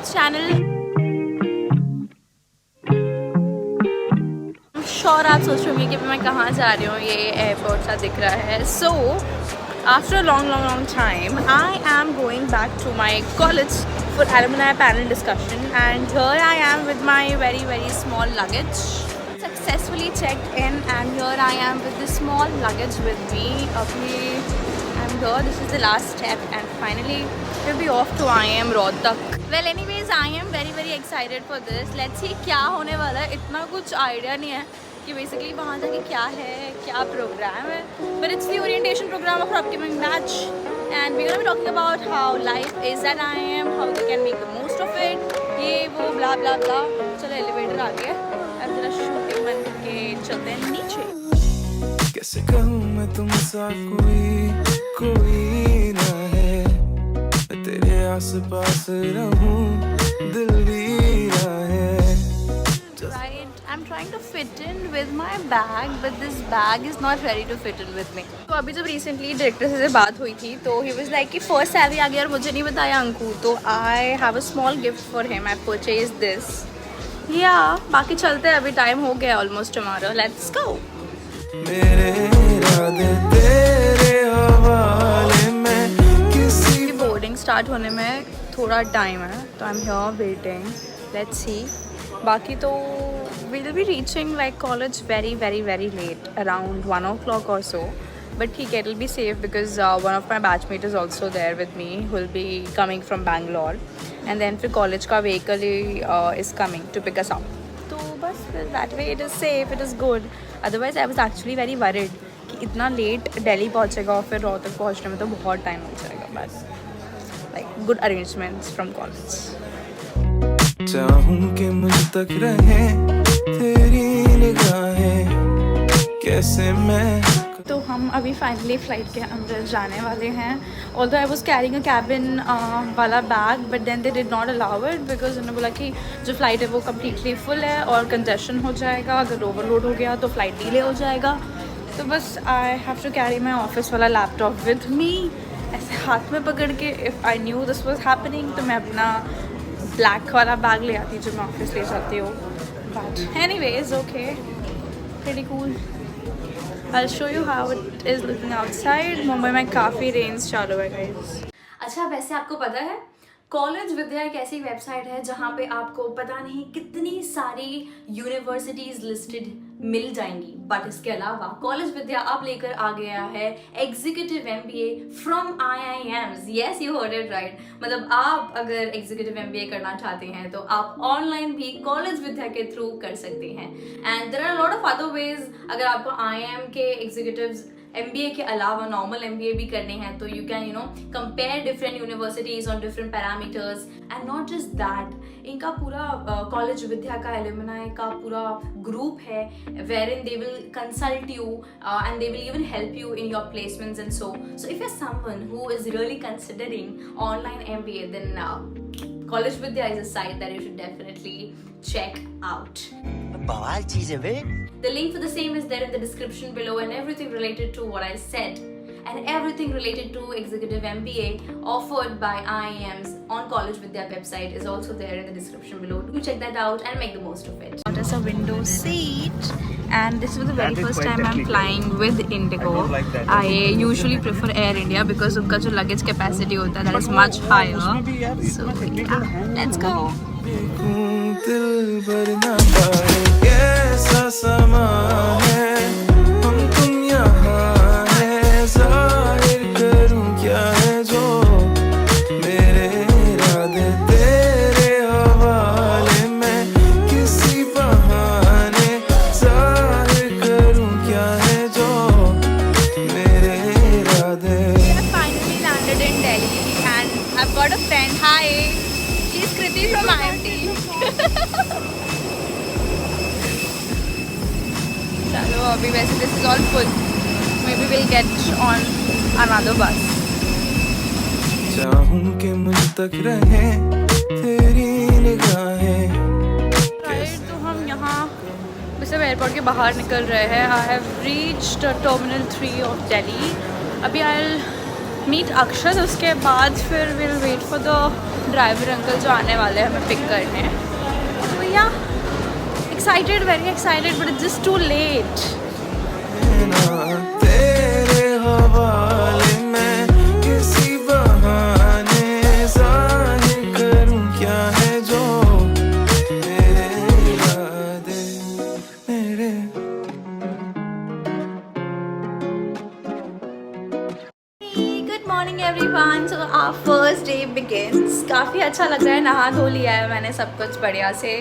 This channel. Sure आप सोच रहे होंगे कि मैं कहाँ जा रही हूँ, ये एयरपोर्ट सा दिख रहा है। So after long time I am going back to my college for alumni panel discussion, and here I am with my very small luggage. Successfully checked in, and here I am with the small luggage with me. Okay, I'm here. This is the last step, and finally we'll be off to IIM Rohtak. Well, anyways, I am very excited for this. Let's see क्या होने वाला है. इतना कुछ idea नहीं है कि basically वहाँ जाके क्या है, क्या प्रोग्राम है. But it's the orientation program of our upcoming batch. And we're going to be talking about how life is at IIM, how they can make the most of it, ये वो blah blah blah. चलो elevator आ गया, अब जरा shooting बंद करके चलते हैं नीचे. कैसे कहूँ मैं तुमसा कोई ना है, मैं तेरे आस-पास रहूँ दिल भी ना है. Right, I'm trying to fit in with my bag, but this bag is not ready to fit in with me. तो अभी जब recently डायरेक्टर से बात हुई थी तो he was like कि first सैलरी आ गया और मुझे नहीं बताया अंकु, तो I have a small gift for him. I purchased this. Yeah, बाकी चलते हैं, अभी टाइम हो गया almost tomorrow. Let's go. मेरे इरादे तेरे हवाले में किसी बोर्डिंग स्टार्ट होने में थोड़ा टाइम है, तो I'm here waiting. Let's see. बाकी तो we'll be reaching like college very late, around 1 o'clock or so. But ठीक है, it'll be safe because one of my batchmate is also there with me, who will be coming from Bangalore. And then फिर college का vehicle is coming to pick us up. तो बस that way it is safe, it is good. Otherwise I was actually very worried कि इतना late Delhi पहुँचेगा और फिर रोहतक पहुँचने में तो बहुत टाइम लग जाएगा. बस like good arrangements from college. चाहूं कि मुझ तक रहे तेरी निगाहें, कैसे मैं. तो हम अभी फाइनली फ़्लाइट के अंदर जाने वाले हैं. Although I was carrying a cabin वाला bag, but then they did not allow it because उन्होंने बोला कि जो फ़्लाइट है वो कम्प्लीटली फुल है और कंजेशन हो जाएगा, अगर ओवरलोड हो गया तो फ़्लाइट डिले हो जाएगा. तो बस I have to carry my office वाला लैपटॉप विद मी, ऐसे हाथ में पकड़ के. If I knew this was happening तो मैं अपना ब्लैक वाला बैग ले आती जो मैं ऑफिस ले जाती हूँ. But anyways okay, pretty cool. I'll show you how it is looking outside. Mumbai में काफ़ी रेंज चालू है गाइस. अच्छा, वैसे आपको पता है कॉलेज विद्या एक ऐसी वेबसाइट है जहाँ पे आपको पता नहीं कितनी सारी यूनिवर्सिटीज़ लिस्टेड मिल जाएंगी. बट इसके अलावा कॉलेज विद्या अब लेकर आ गया है executive MBA from IIMs. Yes, you heard it right. मतलब आप अगर एग्जीक्यूटिव MBA करना चाहते हैं तो आप ऑनलाइन भी कॉलेज विद्या के थ्रू कर सकते हैं. And there are lot of other ways. अगर आपको IIM के एग्जीक्यूटिव MBA के अलावा नॉर्मल MBA भी करने हैं तो you can compare different universities on different parameters. And not just that, इनका पूरा कॉलेज विद्या का एलुमनाई का पूरा ग्रुप है where in they will consult you and they will even help you in your placements and so if you are someone who is really considering online MBA then college Vidya is a site that you should definitely check out. बवाल चीज है बे. The link for the same is there in the description below, and everything related to what I said and everything related to executive MBA offered by IIMs on College Vidya website is also there in the description below. Do check that out and make the most of it. Out as a window seat, and this was the very first time I'm flying with Indigo. I usually prefer Air India because उनका जो luggage capacity होता है that is much higher. So yeah, let's go. दिल भर ना पाए कैसा समा है, हम तुम यहाँ है, जाहिर करूँ क्या है जो मेरे इरादे तेरे हवाले में, किसी बहाने जाहिर करूँ क्या है जो मेरे इरादे. We have finally landed in Delhi and I've got a friend. Hi, she's Kriti from IMT. चलो अभी वैसे this is all full. Maybe we'll get on another bus. चाहूं कि मुझ तक रहे तेरी निगाहें. Right, तो हम यहाँ सब एयरपोर्ट के बाहर निकल रहे हैं. I have reached Terminal 3 of Delhi. अभी I'll meet अक्षत, उसके बाद फिर we'll wait for the driver uncle जो आने वाले हैं हमें पिक करने। तो या excited, very excited, but it's just too late. तेरे हवाले में किसी बहाने ज़ाहिर करूं क्या है जो मेरे इरादे मेरे। Good morning everyone. So our first day begins. काफ़ी अच्छा लग रहा है, नहा धो लिया है मैंने सब कुछ बढ़िया से।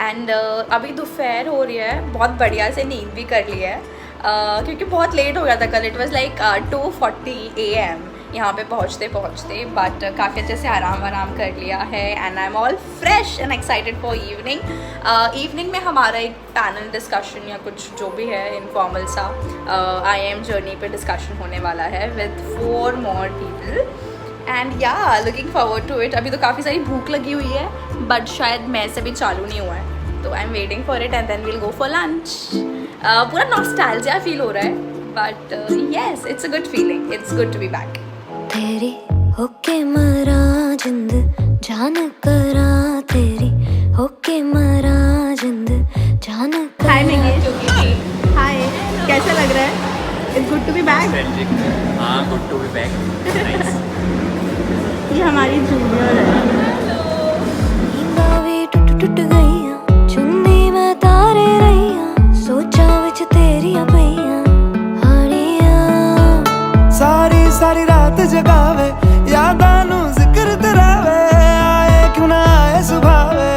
एंड अभी दोपहर हो रही है, बहुत बढ़िया से नींद भी कर ली है क्योंकि बहुत लेट हो गया था कल। इट वाज लाइक 2:40 AM यहाँ पे पहुँचते बट काफ़ी अच्छे से आराम कर लिया है। And I am all fresh and excited for evening में हमारा एक पैनल डिस्कशन या कुछ जो भी है इनफॉर्मल सा IIM जर्नी पे डिस्कशन होने वाला है विद 4 more people। एंड या लुकिंग फॉरवर्ड टू इट। अभी तो काफ़ी सारी भूख लगी हुई है बट शायद मैं से भी चालू नहीं हुआ है, तो I am waiting for it and then we'll go for lunch. पूरा नॉस्टैल्जिया फील हो रहा है but yes it's a good feeling, it's good to be back. तेरी होके मरा जिंद जान करा, तेरी होके मरा जिंद जान करा। हाय निकेश। हाय, कैसा लग रहा है? It's good to be back. हाँ, गुड टू बी बैक। ये हमारी जूनियर है। नींदा भी टुट गईया, चुन्नी मैं तारे रहीया, सोचा विच तेरिया पईया हानिया। सारी रात जगावे यादां नू जिक्र तरावे, आए क्यों ना आए सुभावे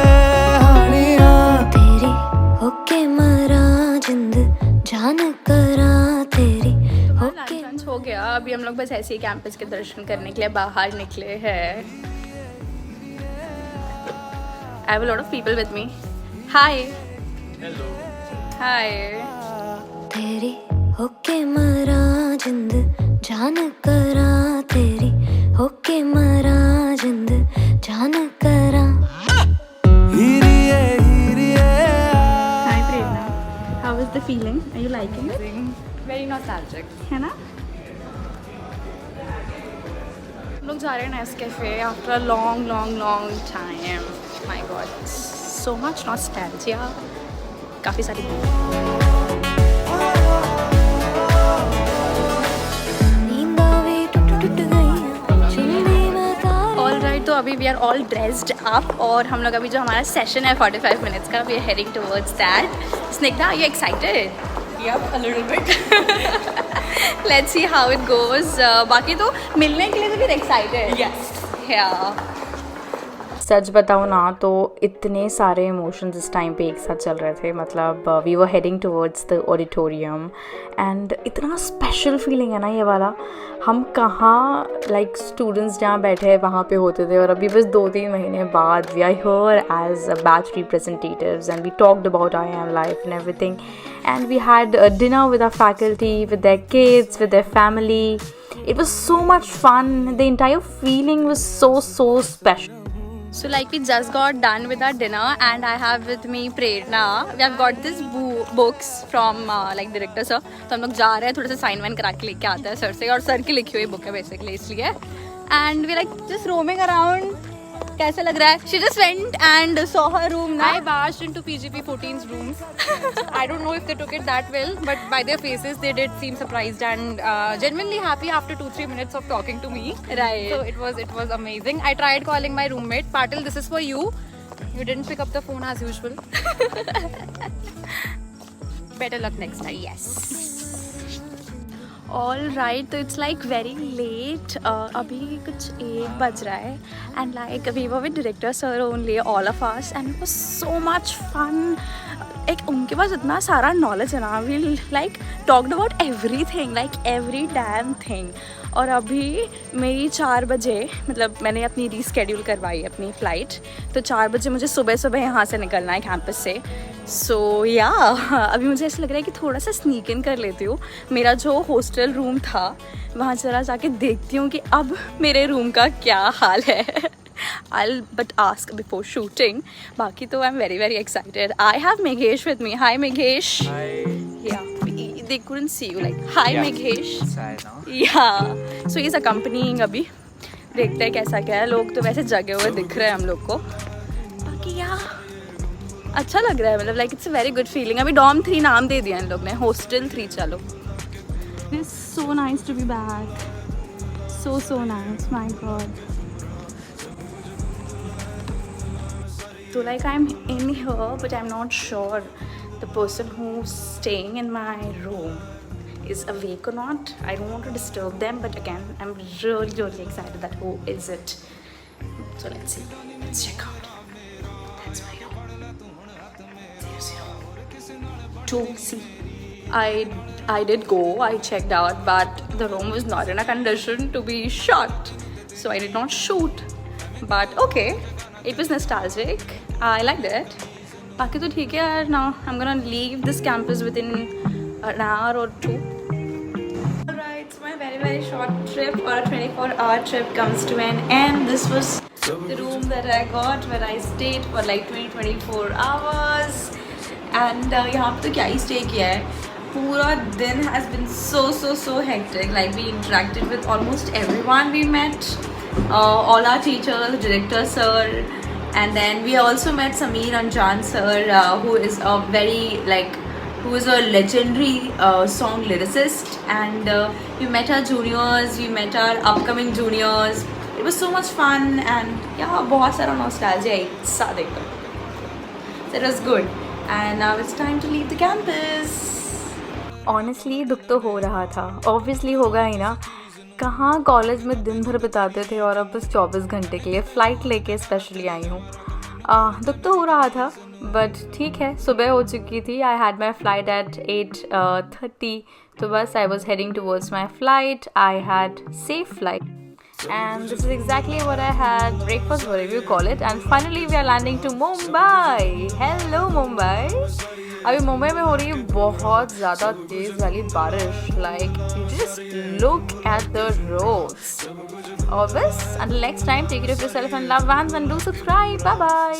हानियां। तेरी होके मरा जिंद जान करा, तेरी होके। लंच हो गया, अभी हम लोग बस ऐसे ही कैंपस के दर्शन करने के लिए बाहर निकले हैं। I have a lot of people with me. Hi. Hello. Hi. तेरी होके मरा जिंद जान करा, तेरी होके मरा जिंद जान करा। हीरिए Hi Prerna. How is the feeling? Are you liking it? Very nostalgic. है ना? हम लोग जा रहे हैं Nescafe after a long time. My God, so much nostalgia. काफ़ी सारी नींदा भी टुट गईया, चुन्नी मैं तारे। ऑलराइट, तो अभी we are all dressed up और हम लोग अभी जो हमारा सेशन है 45 मिनट्स का, we are heading towards that. Snigdha, are you excited? Yep, a little bit. Let's see how it goes. बाकी तो मिलने के लिए तो फिर एक्साइटेड। Yes. Yeah. सच बताऊँ ना तो इतने सारे इमोशंस इस टाइम पे एक साथ चल रहे थे। मतलब we were heading towards the auditorium and इतना स्पेशल फीलिंग है ना ये वाला। हम कहाँ लाइक स्टूडेंट्स जहाँ बैठे हैं वहाँ पे होते थे और अभी बस 2-3 महीने बाद we are here as a batch representatives and we talked about IIM life and everything and we had dinner with our faculty, with their kids, with their family. It was so much fun. The entire feeling was so special. So like we just got done with our dinner and I have with me Prerna. We have got this books from like director sir. तो हम लोग जा रहे हैं, थोड़ा सा sign wine करा के लेके आते हैं सर से, और सर की लिखी हुई बुक है बेसिकली इसलिए. And we like just roaming around. कैसा लग रहा है? She just went and saw her room now. I barged into PGP 14's rooms. I don't know if they took it that well, but by their faces they did seem surprised and genuinely happy after 2-3 minutes of talking to me. Right. So it was amazing. I tried calling my roommate Patil. This is for you. You didn't pick up the phone as usual. Better luck next time. Yes. All right, तो it's like very late, अभी कुछ 1 बज रहा है and like we were with director sir only, all of us, and it was so much fun. एक उनके पास इतना सारा नॉलेज है ना, we like talked about everything, like every damn thing. और अभी मेरी 4 बजे, मतलब मैंने अपनी रीस्केड्यूल करवाई अपनी फ़्लाइट, तो 4 बजे मुझे सुबह यहाँ से निकलना है कैंपस से. सो या अभी मुझे ऐसा लग रहा है कि थोड़ा सा स्नीक इन कर लेती हूँ. मेरा जो हॉस्टल रूम था वहाँ जरा जाके देखती हूँ कि अब मेरे रूम का क्या हाल है. I'll but ask before shooting. बाकी तो I'm very excited. I have Meghesh with me. Hi Meghesh. Hi. Yeah, they couldn't see you. Like hi Yeah. Meghesh. Sai now. Yeah. So he's accompanying Abhi. देखते हैं कैसा क्या है. लोग तो वैसे जगे हुए दिख रहे हैं हम लोग को. बाकी यार अच्छा लग रहा है, मतलब like it's a very good feeling. अभी डॉम 3 नाम दे दिया इन लोग ने, हॉस्टल 3. चलो. It's so nice to be back. So nice, my god. So like I'm in here, but I'm not sure the person who's staying in my room is awake or not. I don't want to disturb them, but again, I'm really excited that who is it. So let's see. Let's check out. That's my room. 2C. I did go, I checked out, but the room was not in a condition to be shot, so I did not shoot. But okay, it was nostalgic. I liked it. बाकी तो ठीक है यार. Now I'm gonna leave this campus within an hour or 2. Alright, so my very short trip, or a 24-hour trip, comes to an end. This was the room that I got where I stayed for like 24 hours. And यहाँ पे तो क्या ही stay किया है. पूरा दिन has been so hectic. Like we interacted with almost everyone we met, all our teachers, director sir, and then we also met Sameer Anjan sir, who is a legendary song lyricist, and we met our juniors, we met our upcoming juniors. It was so much fun, and yeah, बहुत सारा nostalgia एक साथ एकदम. So it was good, and now it's time to leave the campus. Honestly दुख तो हो रहा था, ऑब्वियसली होगा ही ना. कहाँ कॉलेज में दिन भर बिताते थे और अब बस 24 घंटे के लिए फ़्लाइट लेके स्पेशली आई हूँ. दुख तो हो रहा था, बट ठीक है. सुबह हो चुकी थी. I had my flight eight 8:30, तो बस I was heading towards my flight. I had safe flight, and this is exactly what I had, breakfast whatever you call it, and finally we are landing to Mumbai. Hello Mumbai. अभी मुंबई में हो रही है बहुत ज़्यादा तेज़ वाली बारिश. Like you just look at the roads. Always, until next time, take care of yourself and love ones, and do subscribe. Bye bye.